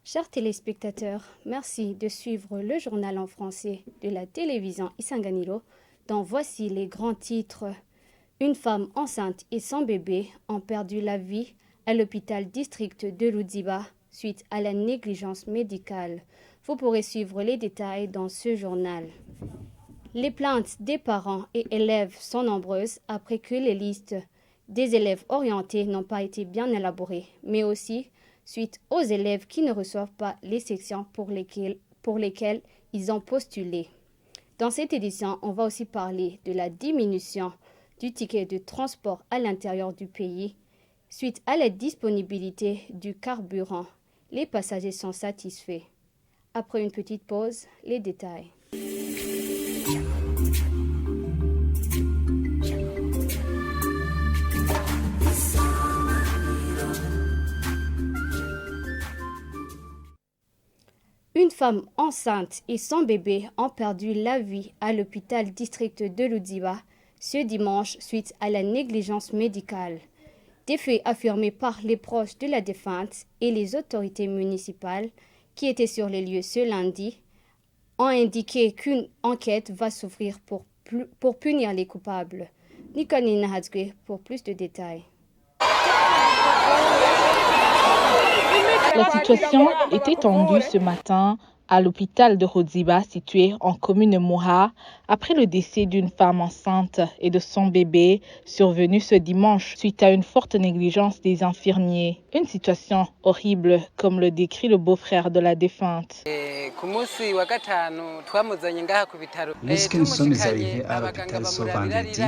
Chers téléspectateurs, merci de suivre le journal en français de la télévision Isanganiro, dont voici les grands titres. Une femme enceinte et son bébé ont perdu la vie à l'hôpital district de Ruziba suite à la négligence médicale. Vous pourrez suivre les détails dans ce journal. Les plaintes des parents et élèves sont nombreuses après que les listes des élèves orientés n'ont pas été bien élaborées, mais aussi suite aux élèves qui ne reçoivent pas les sections pour lesquelles ils ont postulé. Dans cette édition, on va aussi parler de la diminution du ticket de transport à l'intérieur du pays suite à la disponibilité du carburant. Les passagers sont satisfaits. Après une petite pause, les détails. Une femme enceinte et son bébé ont perdu la vie à l'hôpital district de Ruziba ce dimanche suite à la négligence médicale. Des faits affirmés par les proches de la défunte et les autorités municipales qui étaient sur les lieux ce lundi ont indiqué qu'une enquête va s'ouvrir pour punir les coupables. Nikoni Nahadzwe pour plus de détails. La situation était tendue ce matin à l'hôpital de Ruziba situé en commune Moha après le décès d'une femme enceinte et de son bébé survenu ce dimanche suite à une forte négligence des infirmiers. Une situation horrible comme le décrit le beau-frère de la défunte. Lorsque nous sommes arrivés à l'hôpital ce vendredi,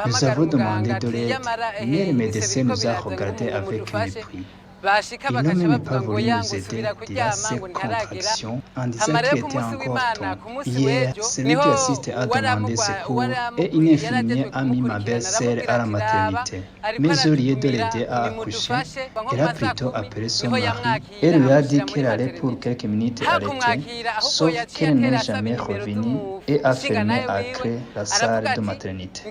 nous avons demandé de l'aide, mais le médecin nous a regardés avec mépris. Ils n'ont même pas voulu nous aider à ces contractions en disant qu'il était encore temps. Hier, celui qui assiste a demandé secours et une infirmière a mis ma belle-sœur à la maternité. Mais au lieu de l'aider à accoucher, elle a plutôt appelé son mari et lui a dit qu'elle allait pour quelques minutes arrêter, sauf qu'elle n'est jamais revenue et a fermé à clé la salle de maternité.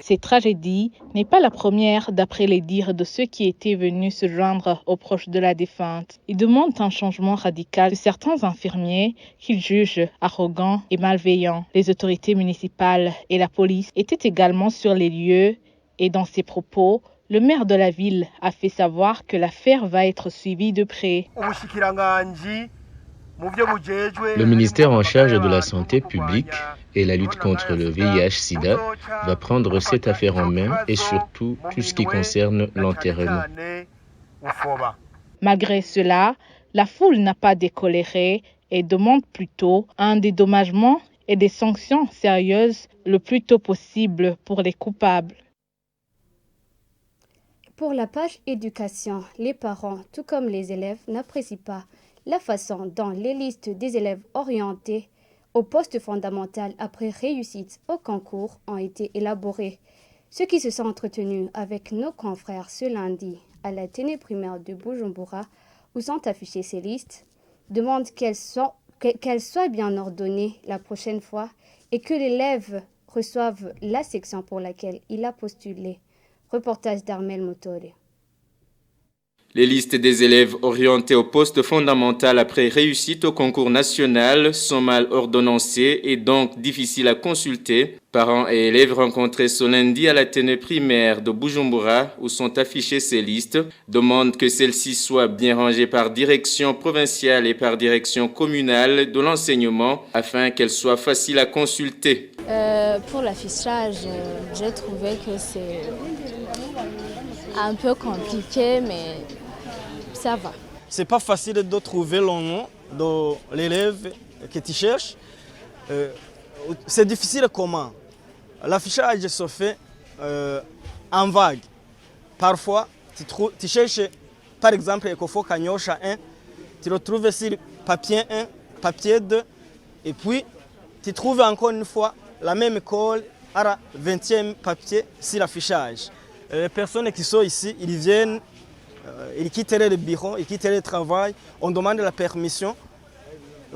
Cette tragédie n'est pas la première d'après les dires de ceux qui étaient venus se joindre aux proches de la défunte. Ils demandent un changement radical de certains infirmiers qu'ils jugent arrogants et malveillants. Les autorités municipales et la police étaient également sur les lieux et dans ses propos, le maire de la ville a fait savoir que l'affaire va être suivie de près. Le ministère en charge de la santé publique et la lutte contre le VIH-Sida va prendre cette affaire en main et surtout tout ce qui concerne l'enterrement. Malgré cela, la foule n'a pas décoléré et demande plutôt un dédommagement et des sanctions sérieuses le plus tôt possible pour les coupables. Pour la page éducation, les parents, tout comme les élèves, n'apprécient pas la façon dont les listes des élèves orientés au poste fondamental après réussite au concours ont été élaborées. Ceux qui se sont entretenus avec nos confrères ce lundi à la télé primaire de Bujumbura, où sont affichées ces listes, demandent qu'elles soient bien ordonnées la prochaine fois et que l'élève reçoive la section pour laquelle il a postulé. Reportage d'Armel Motore. Les listes des élèves orientés au poste fondamental après réussite au concours national sont mal ordonnancées et donc difficiles à consulter. Parents et élèves rencontrés ce lundi à la télé primaire de Bujumbura où sont affichées ces listes demandent que celles-ci soient bien rangées par direction provinciale et par direction communale de l'enseignement afin qu'elles soient faciles à consulter. Pour l'affichage, j'ai trouvé que c'est un peu compliqué, mais ça va. C'est pas facile de trouver le nom de l'élève que tu cherches. C'est difficile comment? L'affichage se fait en vague. Parfois, tu cherches, par exemple, Ekofo Kanyosha 1, tu le trouves sur papier 1, papier 2, et puis tu trouves encore une fois la même école à la 20e papier sur l'affichage. Les personnes qui sont ici, ils viennent, ils quittent le bureau, ils quittent le travail, on demande la permission,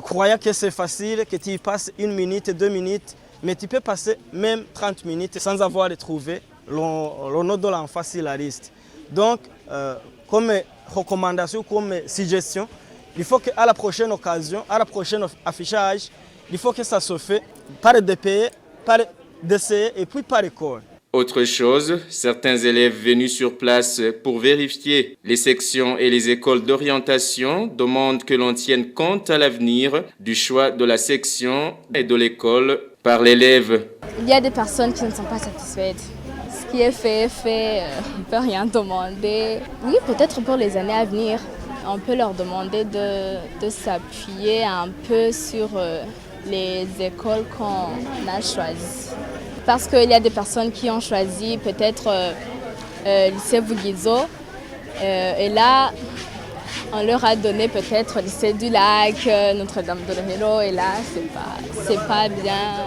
croyant que c'est facile, que tu passes 1 minute, 2 minutes, mais tu peux passer même 30 minutes sans avoir trouvé le nom de l'enfant sur la liste. Donc, comme recommandation, comme suggestion, il faut qu'à la prochaine occasion, à la prochaine affichage, il faut que ça se fait par DPE, par DCE et puis par école. Autre chose, certains élèves venus sur place pour vérifier les sections et les écoles d'orientation demandent que l'on tienne compte à l'avenir du choix de la section et de l'école par l'élève. Il y a des personnes qui ne sont pas satisfaites. Ce qui est fait, on ne peut rien demander. Oui, peut-être pour les années à venir, on peut leur demander de s'appuyer un peu sur les écoles qu'on a choisies. Parce qu'il y a des personnes qui ont choisi peut-être lycée Vugizo et là, on leur a donné peut-être lycée du Lac, Notre-Dame de l'Héros et là, c'est pas bien,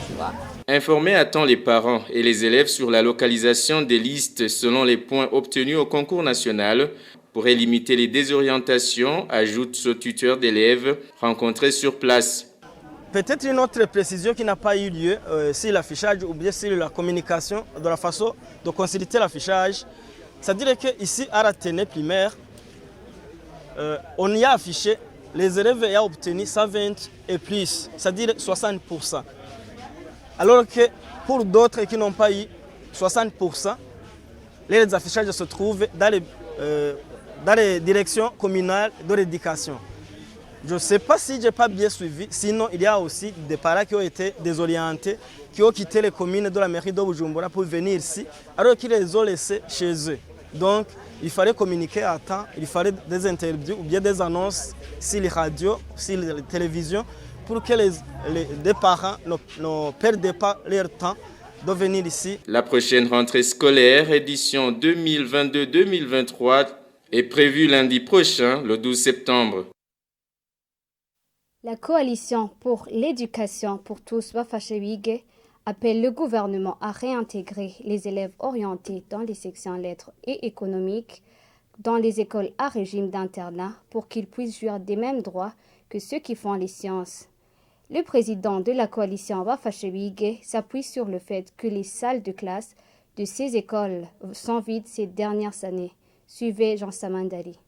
tu vois. Informer à temps les parents et les élèves sur la localisation des listes selon les points obtenus au concours national pourrait limiter les désorientations, ajoute ce tuteur d'élèves rencontré sur place. Peut-être une autre précision qui n'a pas eu lieu sur l'affichage ou bien sur la communication de la façon de consulter l'affichage. C'est-à-dire qu'ici, à la Téné primaire, on y a affiché les élèves ayant obtenu 120 et plus, c'est-à-dire 60%. Alors que pour d'autres qui n'ont pas eu 60%, les affichages se trouvent dans les directions communales de l'éducation. Je ne sais pas si je n'ai pas bien suivi, sinon il y a aussi des parents qui ont été désorientés, qui ont quitté les communes de la mairie de Bujumbura pour venir ici, alors qu'ils les ont laissés chez eux. Donc il fallait communiquer à temps, il fallait des interviews ou bien des annonces sur les radios, sur les télévisions, pour que les parents ne perdent pas leur temps de venir ici. La prochaine rentrée scolaire, édition 2022-2023, est prévue lundi prochain, le 12 septembre. La coalition pour l'éducation pour tous Bafashewige appelle le gouvernement à réintégrer les élèves orientés dans les sections lettres et économiques dans les écoles à régime d'internat pour qu'ils puissent jouir des mêmes droits que ceux qui font les sciences. Le président de la coalition Bafashewige s'appuie sur le fait que les salles de classe de ces écoles sont vides ces dernières années. Suivez Jean Samandari.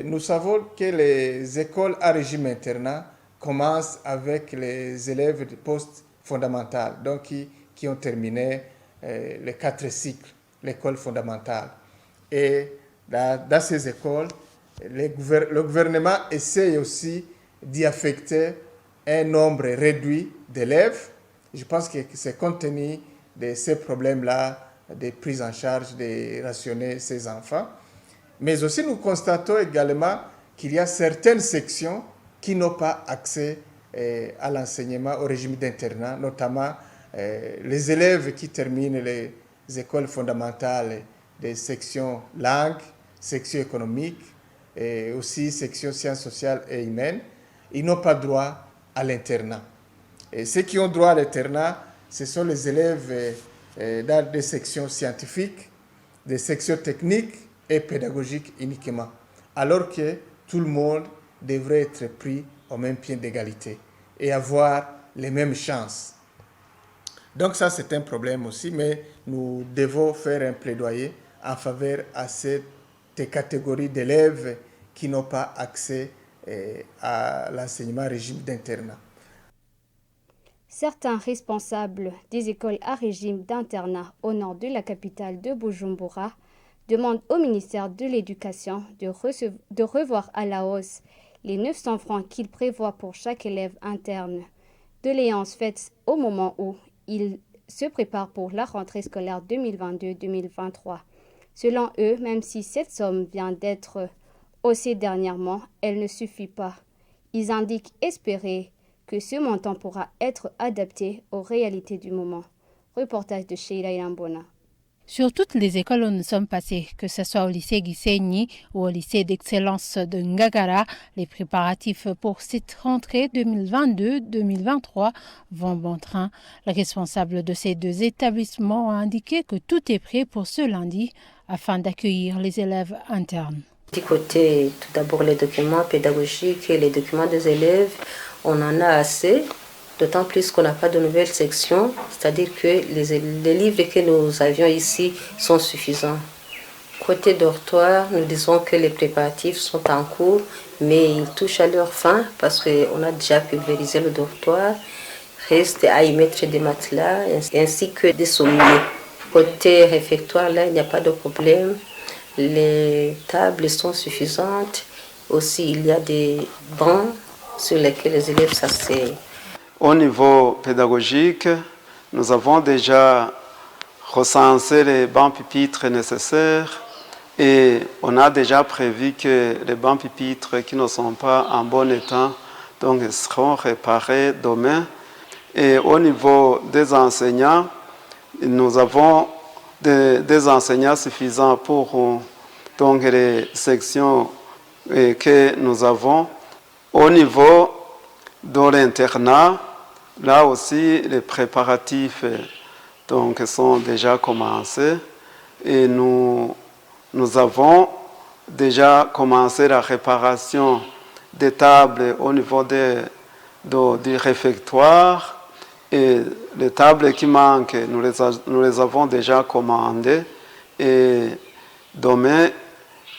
Nous savons que les écoles à régime internat commencent avec les élèves du poste fondamental, donc qui ont terminé les 4 cycles, l'école fondamentale. Et dans ces écoles, le gouvernement essaye aussi d'y affecter un nombre réduit d'élèves. Je pense que c'est compte tenu de ces problèmes-là, de prise en charge, de rationner ces enfants. Mais aussi, nous constatons également qu'il y a certaines sections qui n'ont pas accès à l'enseignement au régime d'internat, notamment les élèves qui terminent les écoles fondamentales des sections langue, section économique et aussi section sciences sociales et humaines. Ils n'ont pas droit à l'internat. Et ceux qui ont droit à l'internat, ce sont les élèves dans des sections scientifiques, des sections techniques et pédagogiques uniquement, alors que tout le monde devrait être pris au même pied d'égalité et avoir les mêmes chances. Donc ça, c'est un problème aussi, mais nous devons faire un plaidoyer en faveur à cette catégorie d'élèves qui n'ont pas accès à l'enseignement régime d'internat. Certains responsables des écoles à régime d'internat au nord de la capitale de Bujumbura demandent au ministère de l'Éducation de revoir à la hausse les 900 francs qu'il prévoit pour chaque élève interne, doléance faite au moment où il se prépare pour la rentrée scolaire 2022-2023. Selon eux, même si cette somme vient d'être haussée dernièrement, elle ne suffit pas. Ils indiquent espérer que ce montant pourra être adapté aux réalités du moment. Reportage de Sheila Irambona. Sur toutes les écoles où nous sommes passés, que ce soit au lycée Gisenyi ou au lycée d'excellence de Ngagara, les préparatifs pour cette rentrée 2022-2023 vont bon train. Le responsable de ces 2 établissements a indiqué que tout est prêt pour ce lundi afin d'accueillir les élèves internes. Du côté, tout d'abord, les documents pédagogiques et les documents des élèves, on en a assez. d'autant plus qu'on n'a pas de nouvelles sections, c'est-à-dire que les livres que nous avions ici sont suffisants. Côté dortoir, nous disons que les préparatifs sont en cours, mais ils touchent à leur fin parce qu'on a déjà pulvérisé le dortoir. Reste à y mettre des matelas ainsi que des sommiers. Côté réfectoire, là, il n'y a pas de problème. Les tables sont suffisantes. Aussi, il y a des bancs sur lesquels les élèves s'asseyent. Au niveau pédagogique, nous avons déjà recensé les bancs pupitres nécessaires et on a déjà prévu que les bancs pupitres qui ne sont pas en bon état donc, seront réparés demain. Et au niveau des enseignants, nous avons des enseignants suffisants pour donc, les sections que nous avons. Au niveau de l'internat, là aussi, les préparatifs donc, sont déjà commencés et nous avons déjà commencé la réparation des tables au niveau du réfectoire et les tables qui manquent, nous les avons déjà commandées et demain,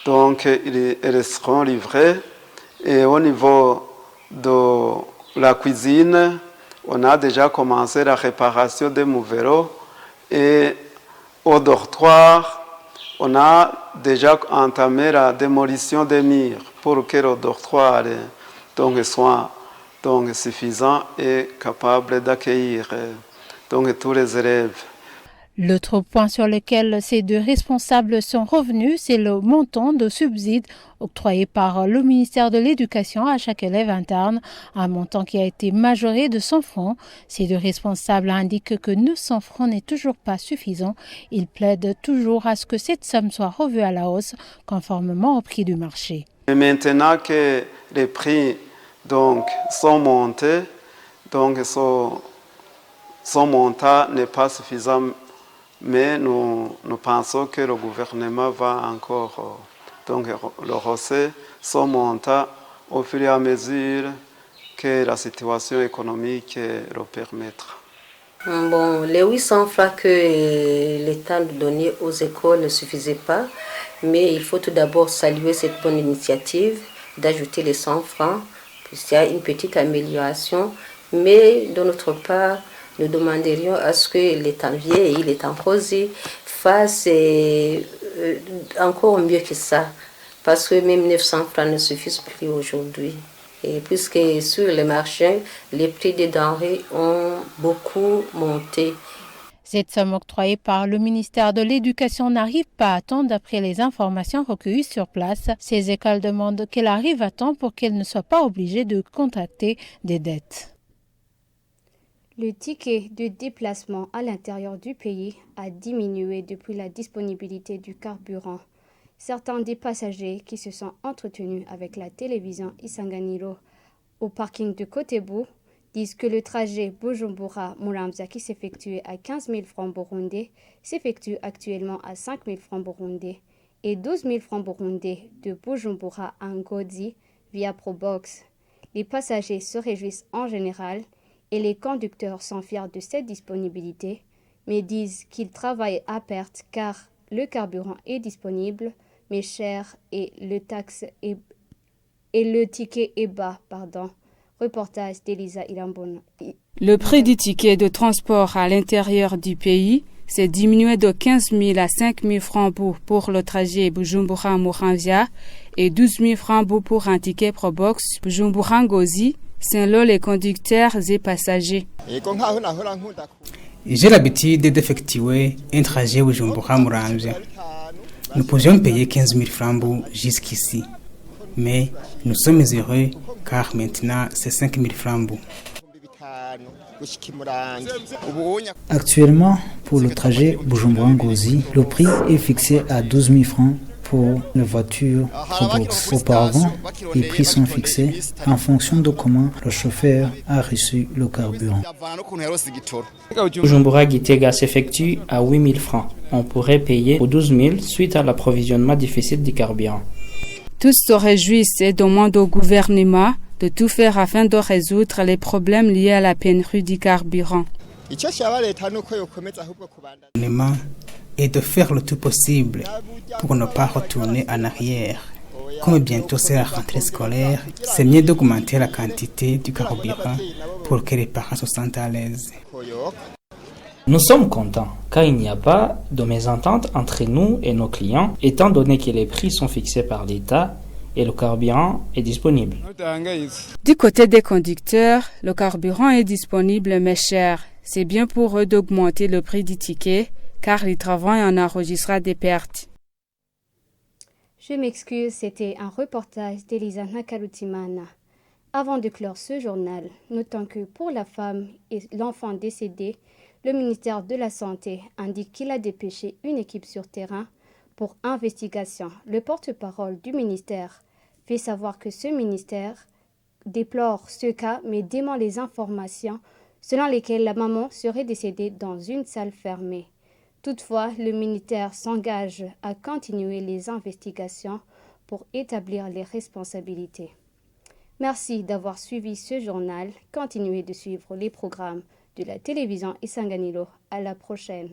donc, elles seront livrées. Et au niveau de la cuisine, on a déjà commencé la réparation des mouverots et au dortoir, on a déjà entamé la démolition des murs pour que le dortoir donc, soit donc, suffisant et capable d'accueillir donc, tous les élèves. L'autre point sur lequel ces deux responsables sont revenus, c'est le montant de subside octroyé par le ministère de l'Éducation à chaque élève interne, un montant qui a été majoré de 100 francs. Ces deux responsables indiquent que 900 francs n'est toujours pas suffisant. Ils plaident toujours à ce que cette somme soit revue à la hausse, conformément au prix du marché. Et maintenant que les prix donc, sont montés, donc son montant n'est pas suffisant. Mais nous pensons que le gouvernement va encore donc, le hausser son montant au fur et à mesure que la situation économique le permettra. Bon, les 800 francs que l'État nous donnait aux écoles ne suffisaient pas, mais il faut tout d'abord saluer cette bonne initiative d'ajouter les 100 francs, puisqu'il y a une petite amélioration, mais de notre part, nous demanderions à ce que l'État vieille, l'État posé fasse encore mieux que ça. Parce que même 900 francs ne suffisent plus aujourd'hui. Et puisque sur le marché, les prix des denrées ont beaucoup monté. Cette somme octroyée par le ministère de l'Éducation n'arrive pas à temps d'après les informations recueillies sur place. Ces écoles demandent qu'elle arrive à temps pour qu'elles ne soient pas obligées de contracter des dettes. Le ticket de déplacement à l'intérieur du pays a diminué depuis la disponibilité du carburant. Certains des passagers qui se sont entretenus avec la télévision Isanganiro au parking de Kotebu disent que le trajet Bujumbura-Muramvya qui s'effectuait à 15 000 francs burundais s'effectue actuellement à 5 000 francs burundais et 12 000 francs burundais de Bujumbura à Ngozi via Probox. Les passagers se réjouissent en général et les conducteurs sont fiers de cette disponibilité, mais disent qu'ils travaillent à perte car le carburant est disponible, mais cher et le ticket est bas. Reportage d'Elisa Irambona. Le prix du ticket de transport à l'intérieur du pays s'est diminué de 15 000 à 5 000 francs pour le trajet Bujumbura-Muramvya et 12 000 francs pour un ticket Probox Bujumbura-Ngozi, selon les conducteurs et passagers. J'ai l'habitude d'effectuer un trajet Bujumbura-Muramvya. Nous pouvions payer 15 000 francs jusqu'ici, mais nous sommes heureux car maintenant c'est 5 000 francs. Actuellement, pour le trajet Bujumbura-Ngozi, le prix est fixé à 12 000 francs pour la voiture Probox. Auparavant, les prix sont fixés en fonction de comment le chauffeur a reçu le carburant. Bujumbura-Gitega s'effectue à 8 000 francs. On pourrait payer pour 12 000 suite à l'approvisionnement difficile du carburant. Tous se réjouissent et demandent au gouvernement de tout faire afin de résoudre les problèmes liés à la pénurie du carburant. Et de faire le tout possible pour ne pas retourner en arrière. Comme bientôt c'est la rentrée scolaire, c'est mieux d'augmenter la quantité du carburant pour que les parents se sentent à l'aise. Nous sommes contents car il n'y a pas de mésentente entre nous et nos clients, étant donné que les prix sont fixés par l'État et le carburant est disponible. Du côté des conducteurs, le carburant est disponible mais cher. C'est bien pour eux d'augmenter le prix du ticket car ils travaillent en enregistrant des pertes. Je m'excuse, c'était un reportage d'Elisa Nakarutimana. Avant de clore ce journal, notons que pour la femme et l'enfant décédé, le ministère de la Santé indique qu'il a dépêché une équipe sur terrain pour investigation. Le porte-parole du ministère fait savoir que ce ministère déplore ce cas mais dément les informations selon lesquelles la maman serait décédée dans une salle fermée. Toutefois, le ministère s'engage à continuer les investigations pour établir les responsabilités. Merci d'avoir suivi ce journal. Continuez de suivre les programmes de la télévision Isanganiro. À la prochaine.